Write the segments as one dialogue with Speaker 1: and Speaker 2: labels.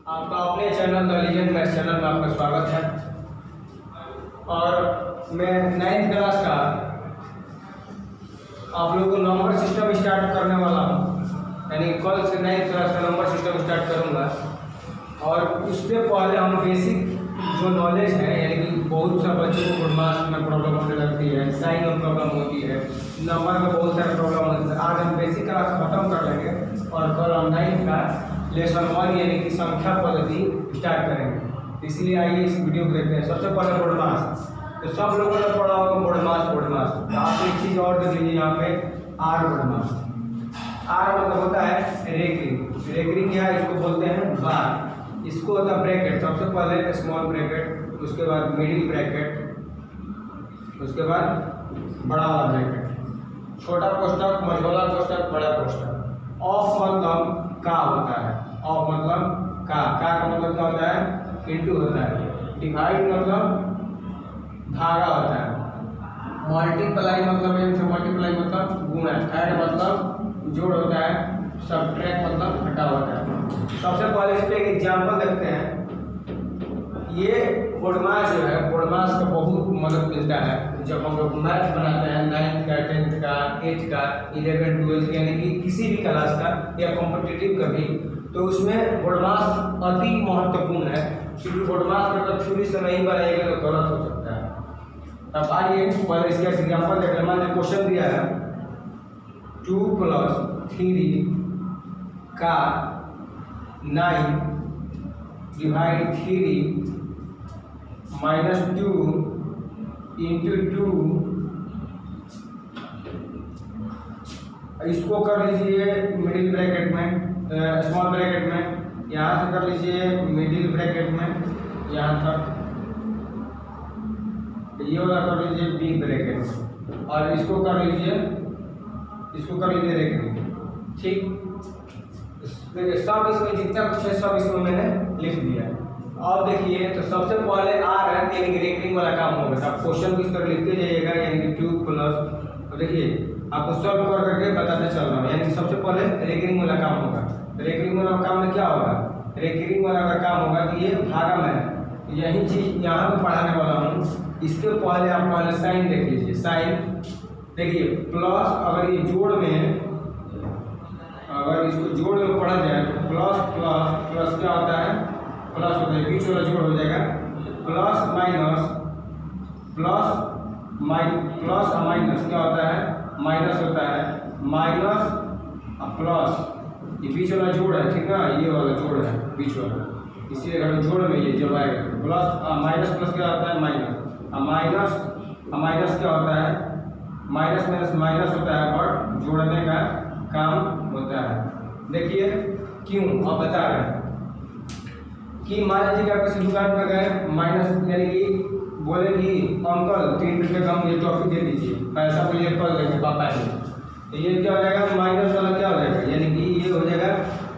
Speaker 1: आपका अपने channel the legend maths channel में आपका स्वागत है। और मैं 9th क्लास का आप लोगों को नंबर सिस्टम स्टार्ट करने वाला हूँ, यानी कल से 9th क्लास का नंबर सिस्टम स्टार्ट करूँगा। और उससे पहले हम बेसिक जो नॉलेज है, यानी कि बहुत सा बच्चों को गुणमास में प्रॉब्लम होने लगती है, साइन में प्रॉब्लम होती है, नंबर में बहुत सारे प्रॉब्लम होती है। आज हम बेसिक क्लास खत्म कर लेंगे और कल हम 9th का लेसन 1 यानी कि संख्या पद्धति स्टार्ट करेंगे। इसलिए आइए इस वीडियो को देखते हैं। सबसे पहले गुणमास, तो सब लोगों ने पढ़ा होगा गुणमास। तो आप एक चीज़ और देख लीजिए यहाँ पे, आर गुणमास। आर मतलब होता है रेकरिंग। रेकरिंग क्या है, इसको बोलते हैं बार। इसको होता है ब्रैकेट, सबसे पहले स्मॉल ब्रैकेट, उसके बाद मिडिल ब्रैकेट, उसके बाद बड़ा वाला ब्रैकेट, छोटा कोष्ठक, मझोला कोष्ठक, बड़ा कोष्ठक। ऑफ मतलब का होता है, ऑफ मतलब का का मतलब क्या होता है, इनटू होता है। डिवाइड मतलब भागा होता है। मल्टीप्लाई मतलब एम से मल्टीप्लाई मतलब गुणा। ऐड मतलब जोड़ होता है। सबट्रैक्ट मतलब घटा होता है। सबसे पहले इस पे एक एग्जाम्पल देखते हैं। ये गुणमास जो है, गुणमास का बहुत मदद मिलता है जब हम लोग मैथ बनाते हैं 9th का, 10th का, 8th का, 11, 12 यानी कि किसी भी क्लास का या कॉम्पिटिटिव का भी, तो उसमें गुणमास अति महत्वपूर्ण है। क्योंकि गुणमास में अगर थ्योरी से नहीं बनाएगा तो गलत हो सकता है। अब आइए पहले इसका एग्जाम्पल देख लें। मान लीजिए क्वेश्चन दिया है 2 + 3 का 9 डिवाइड 3 -2 × 2। इसको कर लीजिए मिडिल ब्रैकेट में, स्मॉल ब्रैकेट में, यहाँ से कर लीजिए मिडिल ब्रैकेट में यहाँ तक, ये वाला कर लीजिए बिग ब्रैकेट में, और इसको कर लीजिए रेकरिंग। ठीक, सब इसमें जितना कुछ है सब इसमें मैंने लिख दिया। अब देखिए, तो सबसे पहले आर है यानी कि रेकरिंग वाला काम होगा। आप क्वेश्चन को इस तरह लिखते जाइएगा, यानी कि 2 +, तो देखिए आपको सॉल्व कर करके बताते चल रहा हूँ। यानी कि सबसे पहले रेकरिंग वाला काम होगा। रेकरिंग वाला काम में क्या होगा, रेकरिंग वाला का काम होगा कि ये भागा में है, यही चीज यहाँ पे पढ़ाने वाला हूँ। इसके पहले आप पहले साइन देख लीजिए। साइन देखिए, प्लस अगर ये जोड़ में, अगर इसको जोड़ में पढ़ा जाए तो प्लस प्लस प्लस क्या होता है, प्लस होता है, बीच वाला जोड़ हो जाएगा। प्लस माइनस, प्लस माइनस क्या होता है, माइनस होता है। माइनस प्लस, ये बीच वाला जोड़ है, ठीक ना, ये वाला जोड़ है बीच वाला, इसलिए अगर जोड़ में ये जब आएगा प्लस माइनस प्लस क्या होता है, माइनस। माइनस क्या होता है, माइनस माइनस माइनस होता है, बट जोड़ने का काम होता है। देखिए क्यों, अब बता रहे हैं कि मान लीजिए कि आप किसी दुकान पर गए, माइनस यानी कि बोले कि अंकल 3 रुपये का मुझे टॉफी दे दीजिए, पैसा मुझे कर देंगे पापा ने, तो ये क्या हो जाएगा, माइनस वाला क्या हो जाएगा, यानी कि ये हो जाएगा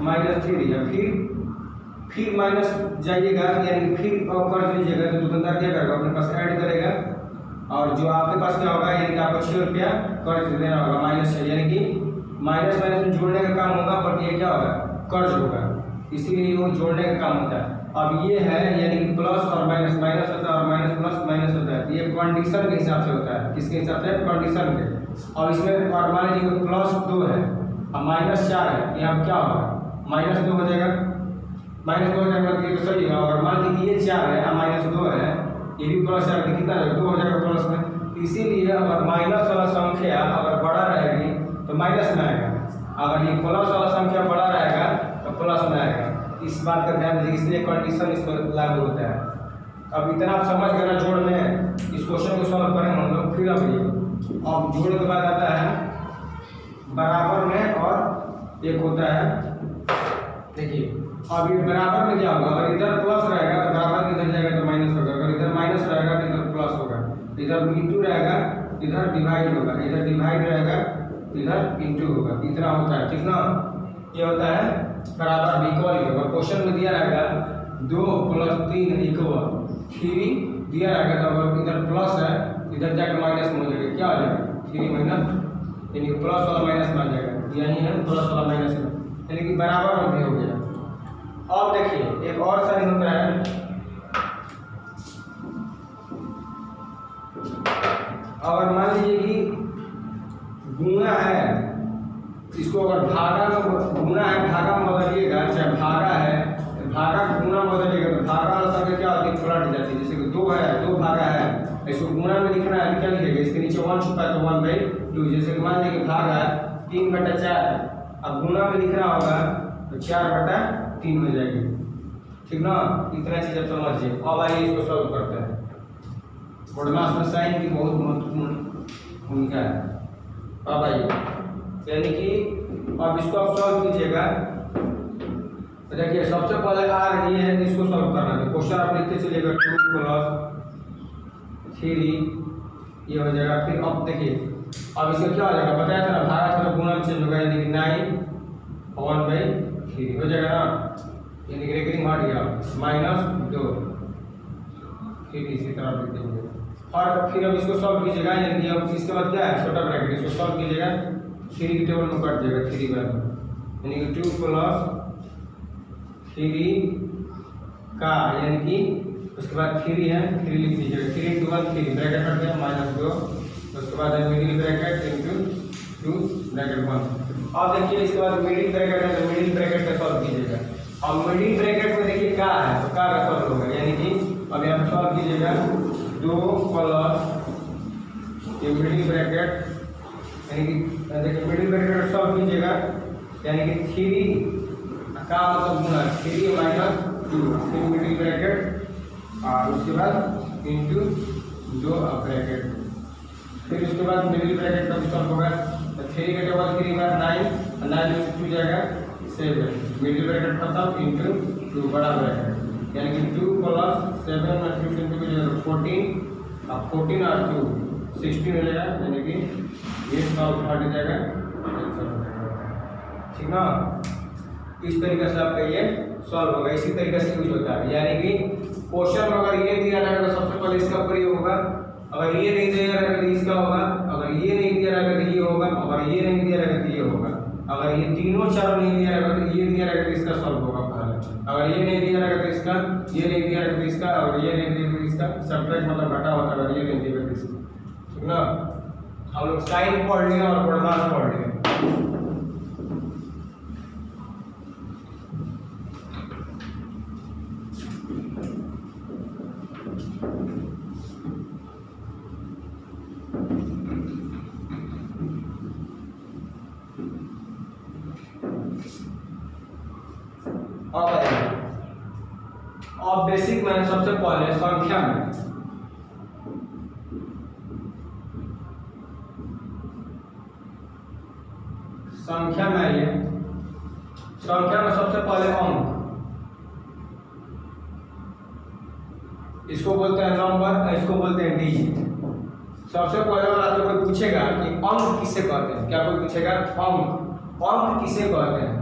Speaker 1: -3। या फिर माइनस जाइएगा, यानी कि फिर कर लीजिएगा, तो दुकानदार क्या करेगा, अपने पास ऐड करेगा, और जो आपके पास क्या होगा, यानी कि आपको 6 रुपया कर्ज देना होगा, माइनस है, यानी कि माइनस माइनस में जोड़ने का काम होगा, बट ये क्या होगा, कर्ज होगा, इसीलिए वो जोड़ने का काम होता है। अब ये है यानी कि प्लस और माइनस, माइनस होता है और माइनस प्लस माइनस होता है। ये कंडीशन के हिसाब से होता है, किसके हिसाब से, कंडीशन के। और इसमें और मान लीजिए +2 है और -4 है, यहाँ क्या होगा, -2 हो जाएगा। -2 हो जाएगा तो ये तो सही है। और मान लीजिए ये 4 है और -2 है, ये भी प्लस है, कितना है, 2 हो जाएगा प्लस में। इसीलिए अगर माइनस वाला संख्या अगर बड़ा रहेगी तो माइनस में आएगा, अगर ये प्लस वाला संख्या बड़ा रहेगा तो प्लस में आएगा। इस बात का ध्यान दीजिए, इसलिए कंडीशन इस पर लागू होता है। अब इतना आप समझ गए ना जोड़ में। इस क्वेश्चन को सॉल्व करेंगे हम लोग। फिर अब जोड़ के बाद आता है बराबर में, और एक होता है, देखिए अब ये बराबर में क्या होगा, अगर इधर प्लस रहेगा तो बराबर में इधर जाएगा तो माइनस होगा, अगर इधर माइनस रहेगा तो इधर प्लस होगा, इधर इंटू रहेगा, इधर डिवाइड होगा, इधर डिवाइड रहेगा, इधर इंटू होगा, इतना होता है, ठीक ना। ये होता है बराबर इक्वल। अगर क्वेश्चन में दिया रहेगा 2 + 3 = 3 दिया रहेगा, तो अगर इधर प्लस है इधर जाकर माइनस में हो जाएगा, क्या हो जाएगा, 3 माइनस, यानी प्लस वाला माइनस में आ जाएगा, यही है प्लस वाला माइनस में, यानी कि बराबर में भी हो गया। अब देखिए एक और साइन होता है, अगर मान लीजिए कि गुणा है, इसको अगर भागा में गुणा है, भागा में बदलिएगा, चाहे भागा है भागा गुणा में बदलिएगा तो भागा वाला संख्या क्या होती है, पलट जाती है। जैसे कि 2 है, 2 भागा है, इसको गुणा में लिखना है, क्या लिखेगा, इसके नीचे 1 छुपा है तो 1/2। जैसे कि मान लीजिए कि भागा है 3/4 है, अब गुणा में लिखना होगा तो 4/3 हो जाएगी, ठीक ना। इतना चीज आप समझिए। अब आइए इसको सॉल्व करते हैं। कोडमास में साइन की बहुत महत्वपूर्ण भूमिका है। अब आइए, यानी कि अब इसको आप सॉल्व कीजिएगा तो देखिए सबसे पहले आ रही है, इसको सॉल्व करना है। क्वेश्चन आप लिखते चलिएगा 2 + 3 ये हो जाएगा। फिर अब देखिए अब इसका क्या हो जाएगा, बताया था ना, भागा था तो गुणा में चेंज होगा, यानी कि 9/1/3 हो जाएगा ना, यानी कि रेगरिंग हट गया, -2 फिर इसी तरह लिख देंगे। और फिर अब इसको सॉल्व कीजिएगा, यानी कि अब इसके बाद क्या है, छोटा ब्रैकेट, इसको सॉल्व कीजिएगा 3 की टेबल में कट जाएगा, 3 बार, यानी कि 2 + 3 का, यानी कि उसके बाद 3 है, 3 लिख दीजिएगा, 3 × 1 3 ब्रैकेट हट गया, -2, उसके बाद है मिडिल ब्रैकेट × 2 ब्रैकेट 1। अब देखिए इसके बाद मिडिल ब्रैकेट है तो मिडिल ब्रैकेट का सॉल्व कीजिएगा। अब मिडिल ब्रैकेट में देखिए क्या है तो क्या का सॉल्व होगा, यानी कि अब यहाँ पे सॉल्व कीजिएगा 2 + ये मिडिल ब्रैकेट, यानी कि देखिए मिडिल ब्रैकेट सॉल्व कीजिएगा, यानी कि 3 का मतलब गुणा 3 - 2 फिर मिडिल ब्रैकेट और उसके बाद इंटू 2 ब्रैकेट, फिर उसके बाद मिडिल ब्रैकेट का सॉल्व होगा तो 3 का टेबल 3 बार 9 9 में से 2 जाएगा 7, मिडिल ब्रैकेट खत्म इंटू 2 बड़ा ब्रैकेट, यानी कि 2 + 7 में 2 इंटू 14 और 14 और 2 16 हो जाएगा, यानी कि ये सॉल्व हट जाएगा, ठीक ना। इस तरीके से आपका ये सॉल्व होगा, इसी तरीके से यूज होता है। यानी कि क्वेश्चन में अगर ये दिया रहेगा तो सबसे पहले इसका प्रयोग होगा, अगर ये नहीं दिया रहेगा तो इसका होगा, अगर ये नहीं दिया रहेगा तो ये होगा, अगर ये नहीं दिया रहेगा तो ये होगा, अगर ये तीनों चारों नहीं दिया रहेगा तो ये दिया रहेगा तो इसका सॉल्व होगा पहले, अगर ये नहीं दिया रहेगा तो इसका, ये नहीं दिया रहेगा तो इसका, अगर ये नहीं दिया तो इसका, सब्ट्रैक्ट मतलब घटा होता है, अगर ये नहीं दिया तो इसका, ठीक ना। हम लोग साइन पढ़ लिए और कोडमास पढ़ लिए। अब बेसिक में सबसे पहले संख्या में आइए, संख्या में सबसे पहले अंक, इसको बोलते हैं नंबर, इसको बोलते हैं डिजिट। सबसे पहले अगर आपसे कोई पूछेगा कि अंक किसे कहते हैं, क्या कोई पूछेगा अंक किसे कहते हैं,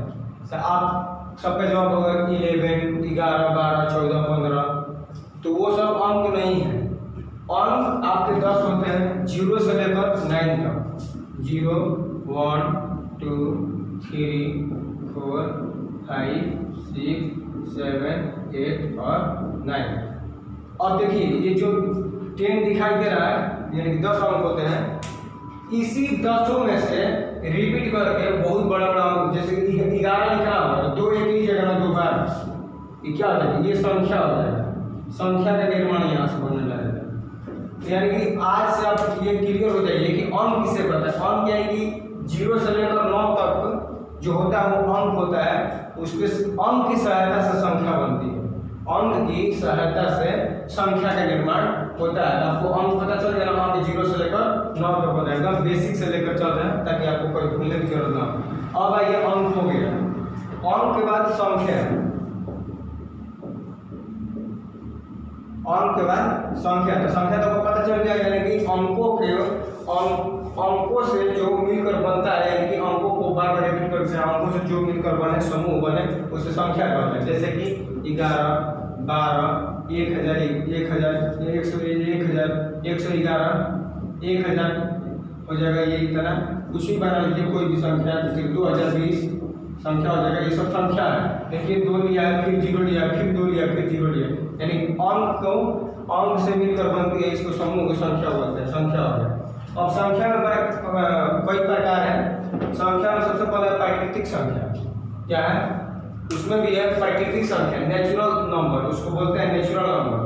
Speaker 1: तो आप सबका जवाब होगा 11, 11, 12, 14, 15, तो वो सब अंक नहीं है। अंक आपके 10 होते हैं 0 से लेकर 9 तक, 0, 1, 2, 3, 4, 5, 6, 7, 8 और 9। अब देखिए ये जो 10 दिखाई दे रहा है, यानी कि 10 अंक होते हैं, इसी 10 में से रिपीट करके बहुत बड़ा अंक, जैसे कि 11 लिखा हुआ है, 2 एक लीजिएगा ना 2 बार, ये क्या हो जाएगा, ये संख्या हो जाएगा, संख्या का निर्माण यहाँ से बनने लगेगा। यानी कि आज से आप ये क्लियर हो जाइए कि अंक किसे कहते हैं। अंक यानी कि 0 से लेकर 9 तक जो होता है वो अंक होता है, उसके अंक की सहायता से संख्या बनती है, अंक की सहायता से संख्या का निर्माण होता है। आपको अंक पता चल गया ना, अंक 0 से लेकर 9 तक होता है, एकदम बेसिक से लेकर चल रहे हैं ताकि आपको कोई भूलने की जरूरत ना हो। अब आइए अंक हो गया, अंक के बाद संख्या, अंक के बाद संख्या, तो संख्या तो आपको पता चल गया, यानी कि अंकों से जो मिलकर बनता है, यानी कि अंकों को बार बार रिपीट करके अंकों से जो मिलकर बने, समूह बने, उसे संख्या कहते हैं। जैसे कि 11, 12, 1000, 1000, 111, 1000 हो जाएगा, ये इतना कुछ भी बना लीजिए, कोई भी संख्या, जैसे 2020, संख्या हो जाएगा, ये सब संख्या है। देखिए 2 लिया है, फिर 0 लिया, फिर 2 लिया, फिर 0 लिया, यानी अंक को अंक से मिलकर बनती है, इसको समूह की संख्या बोलते हैं, संख्या हो गया। अब संख्या में कई प्रकार है। संख्या में सबसे पहले प्राकृतिक संख्या, क्या है उसमें भी है प्राकृतिक संख्या, नेचुरल नंबर, उसको बोलते हैं नेचुरल नंबर।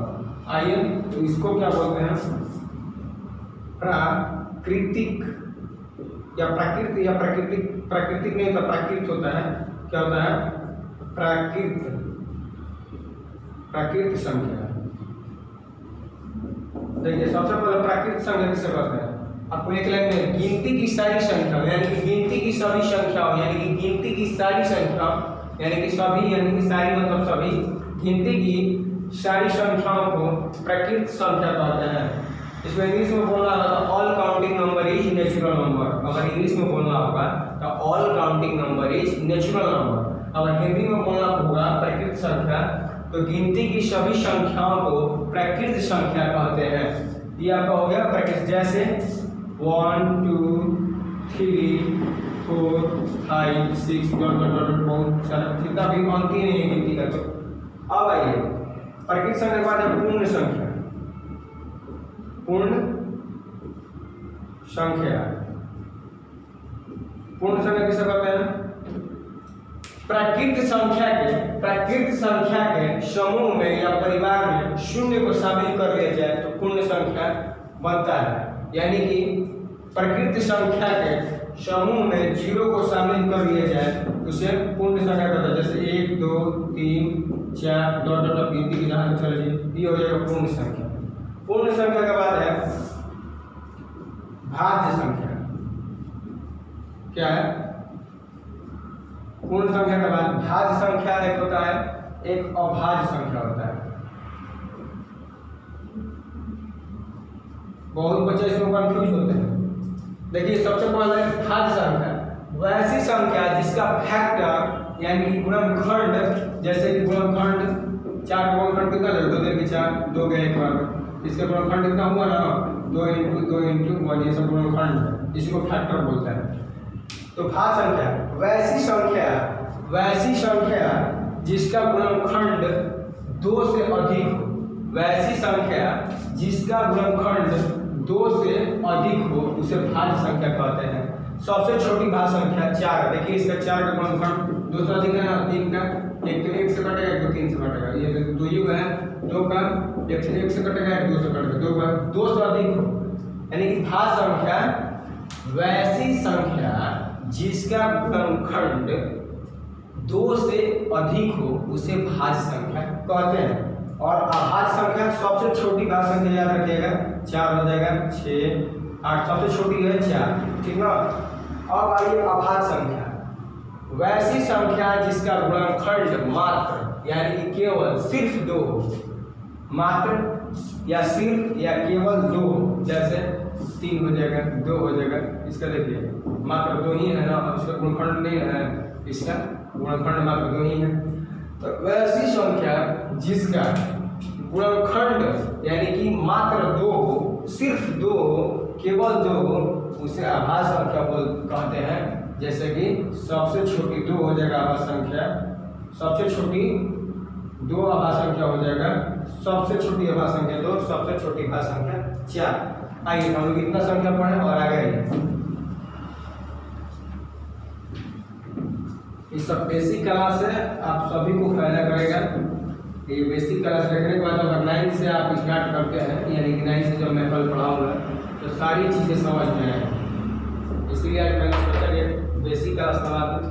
Speaker 1: आइए तो इसको क्या बोलते हैं, प्राकृतिक या प्राकृतिक या प्राकृतिक नहीं तो प्राकृत होता है, क्या होता है प्राकृत संख्या। देखिए सबसे पहले प्राकृत संख्या किसे कहते हैं, आपको एक लाइन में गिनती की सारी संख्या, यानी कि गिनती की सभी संख्या, यानी कि गिनती की सारी संख्या, यानी कि सभी, यानी कि सारी मतलब सभी, गिनती की सारी संख्याओं को प्राकृत संख्या कहते हैं। इसमें इंग्लिश में बोलना होगा तो all counting number is natural number, अगर इंग्लिश में बोलना होगा तो all counting number is natural number. अगर हिंदी में बोलना होगा प्राकृत संख्या तो गिनती की सभी संख्याओं को प्राकृत संख्या कहते हैं। ये आपका हो गया प्राकृत, जैसे 1 2 3 4 5 6 बहुत सारा, जितना भी अंक ही नहीं है गिनती का। तो अब आइए प्राकृत संख्या के बाद है पूर्ण संख्या। पूर्ण संख्या, पूर्ण संख्या किसे कहते हैं, प्राकृत संख्या के समूह में या परिवार में शून्य को शामिल कर लिया जाए तो पूर्ण संख्या बनता है। यानी कि प्राकृत संख्या के समूह में 0 को शामिल कर लिया जाए उसे पूर्ण संख्या कहता है। जैसे 1 2 3 4 डॉट गिनती की जहाँ चलिए, ये हो जाएगा पूर्ण संख्या। पूर्ण संख्या के बाद है भाज्य संख्या। क्या है, पूर्ण संख्या के बाद भाज्य संख्या एक होता है, एक अभाज्य संख्या होता है। बहुत बच्चे इसमें कंफ्यूज होते हैं। देखिए सबसे पहले भाज्य संख्या, वैसी संख्या जिसका फैक्टर यानी कि गुणनखंड, जैसे कि गुणनखंड 4 का गुणनखंड कितना है, 2 की 4 2 गए 1 बार, इसका गुणनखंड कितना हुआ ना 2 × 2 × 1, ये सब गुणनखंड है, इसी को फैक्टर बोलते हैं। तो भाज्य संख्या वैसी संख्या जिसका गुणनखंड 2 से अधिक हो, वैसी संख्या जिसका गुणनखंड 2 से अधिक हो उसे भाज्य संख्या कहते हैं। सबसे छोटी भाज्य संख्या 4, देखिए इसका 4 का गुणनखंड 2 से अधिक है ना, 3 का, एक तो 1 से कटेगा, एक तो 3 से कटेगा, ये 2 ही है, 2 का 1 से कटेगा, 2 से कटेगा, 2 का 2 से अधिक हो, यानी कि भाज्य संख्या वैसी संख्या जिसका गुणनखंड 2 से अधिक हो उसे भाज्य संख्या कहते हैं। और अभाज्य संख्या सबसे छोटी भाज्य संख्या याद रखिएगा 4 हो जाएगा, 6 8, सबसे छोटी है 4, ठीक ना। अब आइए अभाज्य संख्या, वैसी संख्या जिसका गुणनखंड मात्र यानी कि केवल सिर्फ 2 हो, मात्र या सिर्फ या केवल 2, जैसे 3 हो जाएगा, 2 हो जाएगा, इसका देखिए मात्र 2 ही है ना, इसका गुणनखंड नहीं है, इसका गुणनखंड मात्र 2 ही है। तो वैसी संख्या जिसका गुणनखंड यानी कि मात्र 2 हो, सिर्फ 2 हो, केवल 2 हो, उसे अभाज्य संख्या कहते हैं। जैसे कि सबसे छोटी 2 हो जाएगा अभाज्य संख्या, सबसे छोटी 2 अभाज्य संख्या हो जाएगा, सबसे छोटी अभाज्य संख्या 2, सबसे छोटी भाज्य संख्या 4। आइए हम लोग इतना संख्या पढ़ें और आगे आइए। इस सब बेसिक क्लास है, आप सभी को फायदा करेगा। ये बेसिक क्लास देखने के बाद अगर 9 से आप स्टार्ट करते हैं, यानी कि 9 से जब मैं कल पढ़ाऊंगा तो सारी चीज़ें समझ में आएंगी, इसलिए आज मैंने सोचा कि बेसिक क्लास करवा दूँ।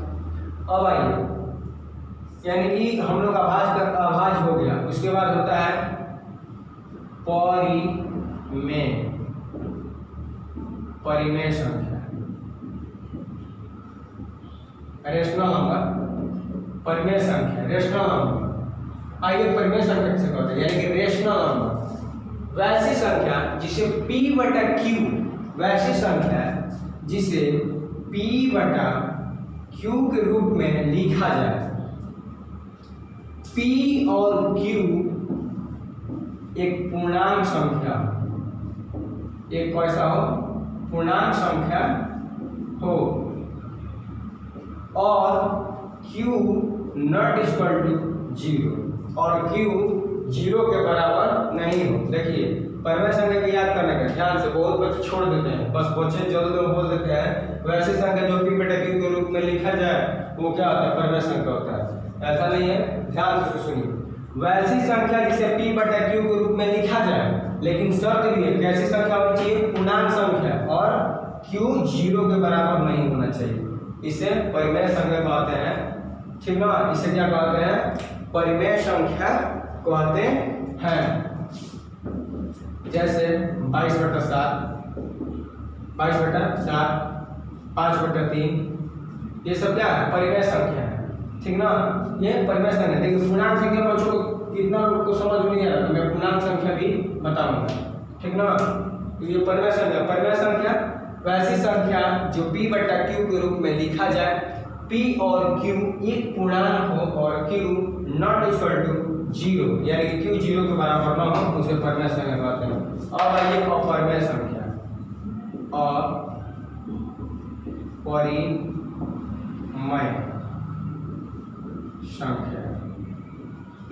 Speaker 1: अब आइए, यानी कि हम लोग अभाज्य हो गया, उसके बाद होता है परिमेय संख्या, रेशनल नंबर, परिमेय संख्या, रेशनल नंबर। आइए परिमेय संख्या किसे कहते हैं, यानी कि रेशनल नंबर, वैसी संख्या जिसे P/Q, वैसी संख्या जिसे P/Q के रूप में लिखा जाए। P और Q एक पूर्णांक संख्या, एक कैसा हो, पूर्णांक संख्या हो, और क्यू नॉट इक्वल टू 0 और क्यू 0 के बराबर नहीं हो। देखिए परिमेय संख्या को याद करने का ध्यान से, बहुत बच्चे छोड़ देते हैं, बस बच्चे जल्द में बोल देते हैं वैसी संख्या जो p बटा q के रूप में लिखा जाए वो क्या होता है, परिमेय संख्या होता है। ऐसा नहीं है, ध्यान से सुनिए। वैसी संख्या जिसे p बटा q के रूप में लिखा जाए, लेकिन शर्त भी है, कैसी संख्या होनी चाहिए, पूर्णांक संख्या, और q 0 के बराबर नहीं होना चाहिए। इसे परिमेय संख्या कहते हैं, ठीक ना। इसे क्या कहते हैं, परिमेय संख्या कहते हैं। जैसे 22/7, 22/7, 5/3, ये सब क्या है, परिमेय संख्या है, ठीक ना। ये परिमेय संख्या। देखिए पूर्णांक संख्या बच्चों कितना लोग को समझ में नहीं आ रहा तो मैं पूर्णांक संख्या भी बताऊंगा, ठीक ना। तो ये परिमेय संख्या, परिमेय संख्या वैसी संख्या जो p बटा q के रूप में लिखा जाए, p और q एक पूर्णांक हो और q नॉट इक्वल टू 0, यानी कि q 0 के बराबर ना हो, उसे परिमेय संख्या कहते हैं। अब आइए अपरिमेय संख्या, अपरिमेय संख्या,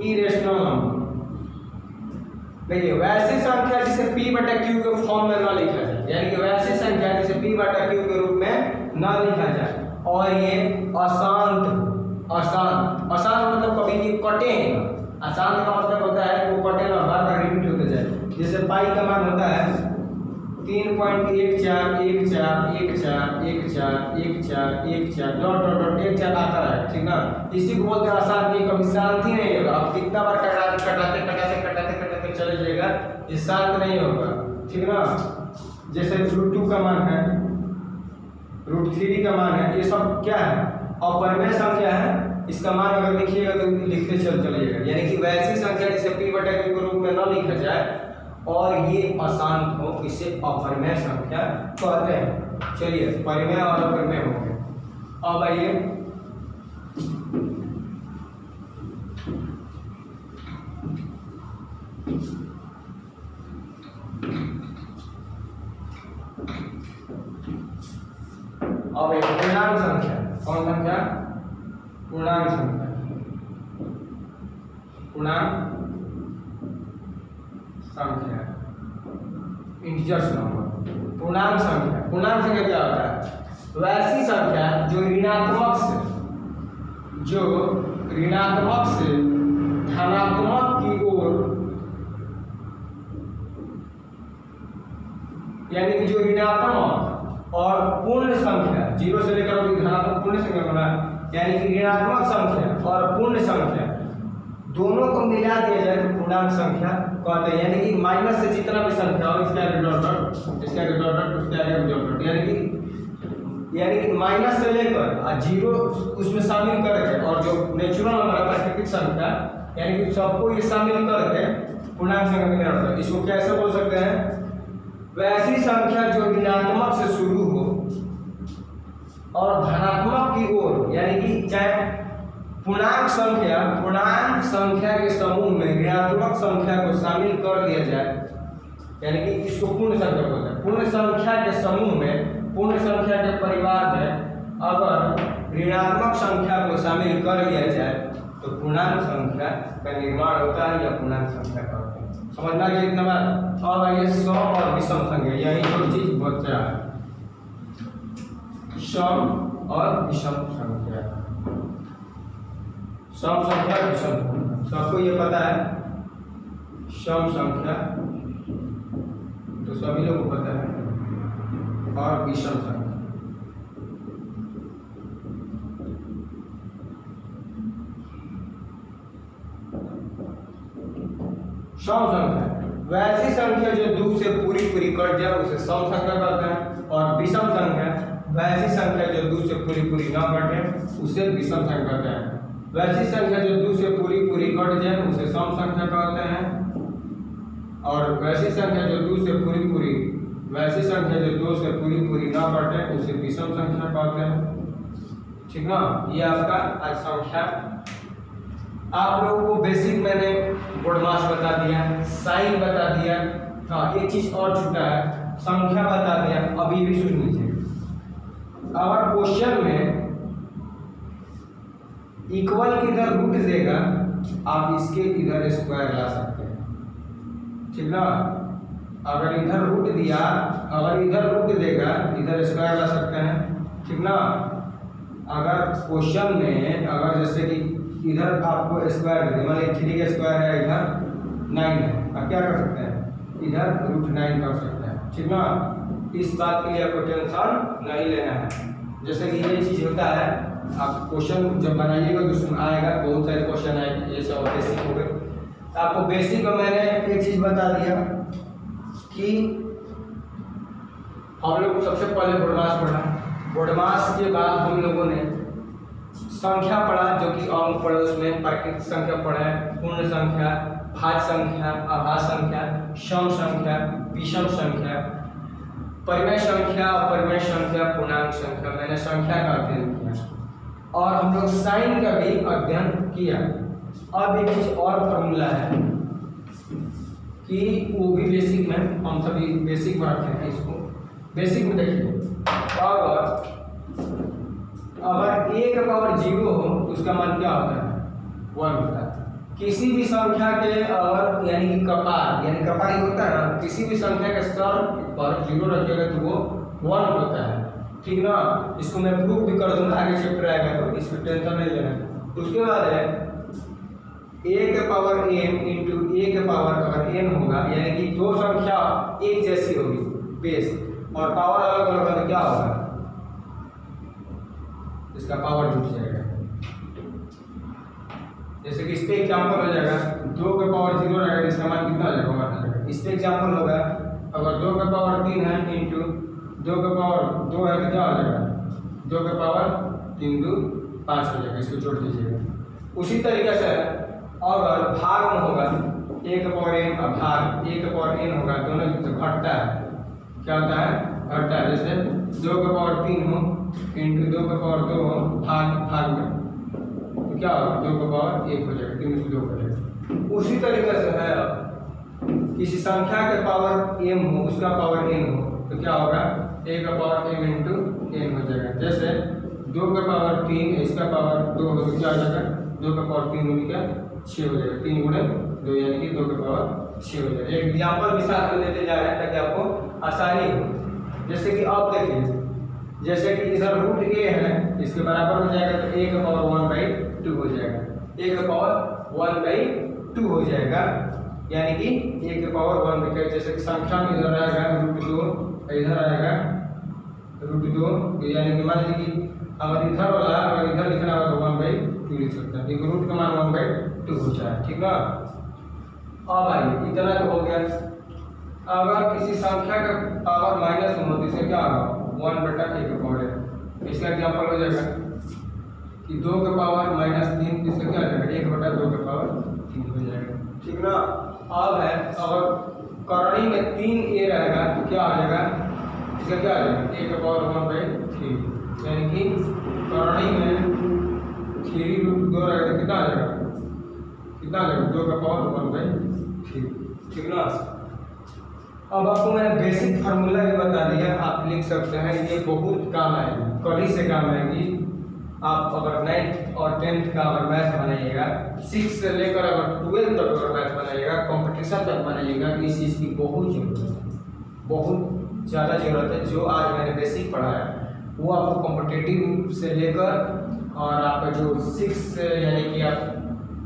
Speaker 1: इरेशनल नंबर। देखिए वैसी संख्या जिसे p बटा q के फॉर्म में न लिखा जाए, यानी कि वैसी संख्या जिसे p बटा q के रूप में न लिखा जाए, और ये अशांत, अशांत, अशांत मतलब कभी भी कटे नहीं। अशांत का मतलब होता है वो कटे ना, बार बार रिपीट होते जाए। जैसे पाई का मान होता है 3.1414141414 डॉट डॉट डॉट 1 4 आता है, ठीक ना। इसी को बोलते हैं अशांति। कभी शांति नहीं होगा, आप कितना बार कटाते कटाते कटाते कटाते कटाते चले जाएगा, ये शांत नहीं होगा, ठीक ना। जैसे √2 का मान है, √3 का मान है, ये सब क्या है, अपरिमेय संख्या है। इसका मान अगर लिखिएगा तो लिखते चलिएगा, यानी कि वैसी संख्या जिसे p बटा q के रूप में न लिखा जाए और ये अशांत हो, इसे अपरिमेय संख्या कहते हैं। चलिए परिमेय और अपरिमेय हो गए। अब आइए अब एक पूर्णांक संख्या, कौन संख्या, पूर्णांक संख्या, पूर्णांक संख्या, इंटीजर्स नंबर। पूर्णांक संख्या, पूर्णांक संख्या क्या होता है, वैसी संख्या जो ऋणात्मक से धनात्मक की ओर, यानी कि जो ऋणात्मक और पूर्ण संख्या 0 से लेकर धनात्मक पूर्ण संख्या होना, यानी कि ऋणात्मक संख्या और पूर्ण संख्या दोनों को मिला दिया जाए तो पूर्णांक संख्या कहते हैं। यानी कि माइनस से जितना भी संख्या हो, इसके आगे डॉट डॉट, इसके आगे डॉट डॉट, उसके आगे डॉट डॉट, यानी कि माइनस से लेकर 0 उसमें शामिल करके, और जो नेचुरल नंबर प्राकृतिक संख्या, यानी कि सबको ये शामिल करके पूर्णांक संख्या में होता है। इसको कैसे बोल सकते हैं, वैसी संख्या जो ऋणात्मक से शुरू हो और धनात्मक की ओर, यानी कि चाहे पूर्णांक संख्या के समूह में ऋणात्मक संख्या को शामिल कर दिया जाए, यानी कि इसको पूर्ण संख्या बोलते हैं। पूर्ण संख्या के समूह में, पूर्ण संख्या के परिवार में अगर ऋणात्मक संख्या को शामिल कर लिया जाए तो पूर्णांक संख्या का निर्माण होता है या पूर्णांक संख्या का होता है। समझना कि इतना बात। अब आइए सम और विषम संख्या, यही दो चीज बचा है, सम और विषम संख्या। सम संख्या, विषम संख्या, सबको ये पता है। सम संख्या तो सभी लोगों को पता है, और विषम संख्या। सम संख्या वैसी संख्या जो 2 से पूरी कट जाए उसे सम संख्या कहते हैं, और विषम संख्या वैसी संख्या जो 2 से पूरी न कटे उसे विषम संख्या कहते हैं। वैसी संख्या जो 2 से पूरी कट जाए उसे सम संख्या कहते हैं, और वैसी संख्या जो 2 से पूरी न कटे उसे विषम संख्या कहते हैं, ठीक ना। ये आपका आज संख्या, आप लोगों को बेसिक मैंने बोर्डमास बता दिया, साइन बता दिया, हाँ एक चीज और छूटा है, संख्या बता दिया। अभी भी सुन लीजिए, और क्वेश्चन में इक्वल के इधर रूट देगा, आप इसके इधर स्क्वायर ला सकते हैं, ठीक ना। अगर इधर रूट दिया, अगर इधर रूट देगा, इधर स्क्वायर ला सकते हैं, ठीक ना। अगर क्वेश्चन में अगर जैसे कि इधर आपको स्क्वायर दे, मान लीजिए 3 का स्क्वायर है, इधर 9 है, आप क्या कर सकते हैं, इधर √9 कर सकते हैं, ठीक ना। इस बात के लिए आपको टेंशन नहीं लेना है। जैसे कि ये चीज़ होता है, आप क्वेश्चन जब बनाइएगा तो उसमें आएगा, बहुत सारे क्वेश्चन आएंगे, ये सब बेसिक हो गए। आपको बेसिक में मैंने एक चीज़ बता दिया कि हम लोग सबसे पहले बोडमास पढ़ा, बोडमास के बाद हम लोगों ने संख्या पढ़ा, जो कि अंक पढ़े, उसमें प्राकृतिक संख्या पढ़े, पूर्ण संख्या, भाज्य संख्या, अभाज्य संख्या, सम संख्या, विषम संख्या, परिमेय संख्या, अपरिमेय संख्या, पूर्णांक संख्या। मैंने संख्या का अध्ययन किया और हम लोग साइन का भी अध्ययन किया। अब एक चीज और फॉर्मूला है कि वो भी बेसिक में, हम सभी बेसिक में रखे हैं इसको। बेसिक में देखिए, अगर a का पावर 0 हो तो उसका मान क्या होता है, 1 होता है। किसी भी संख्या के अगर यानी कि कपार, यानी कपार ही होता है ना, किसी भी संख्या के स्तर पर 0 रखिएगा तो वो 1 होता है, ठीक ना। इसको मैं प्रूफ भी कर दूंगा, आगे चैप्टर आएगा तो इस पर टेंशन नहीं लेना। उसके बाद है a के पावर n इंटू a के पावर अगर n होगा, यानी कि दो संख्या एक जैसी होगी बेस, और पावर अलग अलग होगा तो क्या होगा, इसका पावर जुट जाएगा। जैसे कि इस पे एग्जाम्पल हो जाएगा, 2 का पावर 0 रहेगा, इसका मान कितना हो जाएगा, 1 हो जाएगा। इस पे एग्जाम्पल होगा, अगर 2 का पावर 3 है इंटू 2 का पावर 2 है तो क्या हो जाएगा, 2 का पावर 3 2 5 हो जाएगा, इसको जोड़ दीजिएगा। उसी तरीके से अगर भाग में होगा, a का पावर n और भाग a का पावर n होगा, दोनों घटता है, क्या होता है, घटता है। जैसे 2 का पावर 3 हो इंटू 2 का पावर 2 हो, भाग में तो क्या होगा, 2 का पावर 1 हो जाएगा, 3 से 2 हो जाएगा। उसी तरीके से है, किसी संख्या के पावर m हो, उसका पावर n हो तो क्या होगा, a का पावर m इंटू n हो जाएगा। जैसे 2 का पावर 3, इसका पावर 2 हो तो क्या हो जाएगा, 2 का पावर 3 होने का 6 हो जाएगा, 3 गुणे 2 यानी कि 2 का पावर 6 हो जाएगा। एक एग्जाम्पल भी साथ में लेते जा रहे हैं ताकि आपको आसानी हो। जैसे कि आप देखिए, जैसे कि इधर √a है, इसके बराबर हो जाएगा तो a का पावर 1/2 हो जाएगा, a का पावर 1/2 हो जाएगा, यानी कि a का पावर 1/2। जैसे कि संख्या में इधर आएगा √2, इधर आएगा √2, यानी कि मान लीजिए कि अगर इधर वाला अगर इधर लिखना होगा तो 1/2 लिख सकते हैं, रूट का मान 1/2 हो जाए, ठीक ना। अब आइए, इतना तो हो गया। अगर किसी संख्या का पावर माइनस हो तो इसका क्या होगा, 1/a का पावर है। इसका एग्जाम्पल हो जाएगा कि 2 का पावर -3, इसका क्या हो जाएगा, 1/2 का पावर 3 हो जाएगा, ठीक ना। अब है, अगर करणी में 3a रहेगा तो क्या हो जाएगा, इसका क्या हो जाएगा, a का पावर 1/3, यानी कि करणी में 3√2 रहेगा तो कितना आ जाएगा, कितना आ जाएगा, 2 का पावर 1/3, ठीक ना। अब आपको मैंने बेसिक फार्मूला भी बता दिया, आप लिख सकते हैं, ये बहुत काम आएगी, कल ही से काम आएगी। आप अगर 9th और 10th का अगर मैथ बनाइएगा, 6 से लेकर अगर 12 तक अगर मैथ बनाइएगा, कंपटीशन तक बनाइएगा, इस चीज़ की बहुत जरूरत है, बहुत ज़्यादा ज़रूरत है। जो आज मैंने बेसिक पढ़ा है वो आपको कॉम्पिटिटिव से लेकर और आपका जो 6 यानी कि आप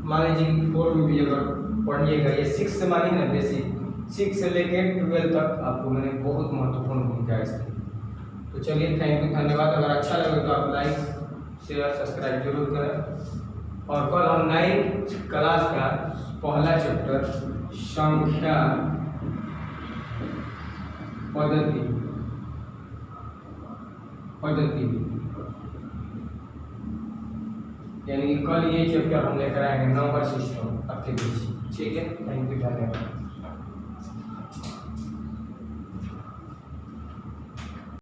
Speaker 1: मान लीजिए 4 में भी अगर पढ़िएगा, ये 6 से मानिए ना बेसिक, 6 से लेकर 12 तक आपको मैंने बहुत महत्वपूर्ण भूमिका है इसकी। तो चलिए, थैंक यू, धन्यवाद। अगर अच्छा लगे तो आप लाइक शेयर सब्सक्राइब जरूर करें। और कल हम 9th क्लास का पहला चैप्टर संख्या पद्धति यानी कि कल ये चैप्टर हम लेकर आएंगे, नंबर सिस्टम आपके बीच, ठीक है। थैंक यू, धन्यवाद।